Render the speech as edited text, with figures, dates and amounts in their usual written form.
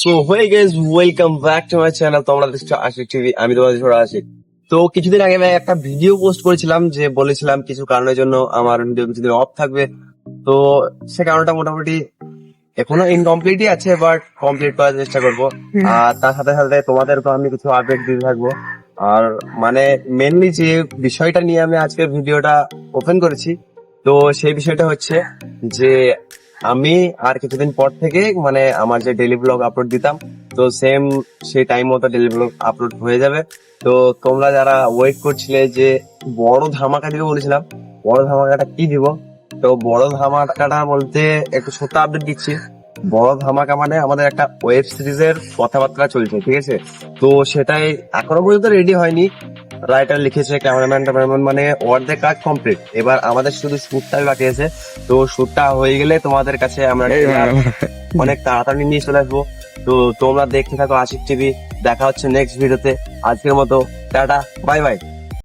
So হয়ে গেছে, welcome back to my channel. তোমরা দেখছো আশিক টিভি, আমি তোমাদের ছোট আশিক। তো কিছুদিন আগে আমি একটা ভিডিও পোস্ট করেছিলাম, যে বলেছিলাম কিছু কারণের জন্য আমার ভিডিও কিছুদিন অফ থাকবে। তো সে কারণটা মোটামুটি এখনো ইনকমপ্লিটই আছে, বাট কমপ্লিট করার চেষ্টা করবো। আর তার সাথে সাথে তোমাদেরকে আমি কিছু আপডেট দিতে থাকবো। আর মানে মেনলি যে বিষয়টা নিয়ে আমি আজকের ভিডিওটা ওপেন করেছি, তো সেই বিষয়টা হচ্ছে যে আমি আর কিছুদিন পর থেকে মানে আমার যে ডেইলি ব্লগ আপলোড দিতাম, তো সেম সেই টাইম মতো ডেইলি ব্লগ আপলোড হয়ে যাবে। তো তোমরা যারা ওয়েট করছিলে যে বড় ধামাকা দিব বলেছিলাম, বড় ধামাকাটা কি দিব, তো বড় ধামাকাটা বলতে একটু ছোট আপডেট দিচ্ছি। বড় ধামাকা মানে আমাদের একটা ওয়েব সিরিজের কথাবার্তা চলছে, ঠিক আছে? তো সেটাই এখনো পর্যন্ত রেডি হয়নি। রাইটার লিখেছে, ক্যামেরাম্যান মানে অর্ধেক কাজ কমপ্লিট, এবার আমাদের শুধু শুটটাই বাকি আছে। তো শুটটা হয়ে গেলে তোমাদের কাছে আমরা অনেক তাড়াতাড়ি নিয়ে চলে আসবো। তো তোমরা দেখতে থাকো আশিক টিভি। দেখা হচ্ছে নেক্সট ভিডিওতে। আজকের মতো টাটা, বাই বাই।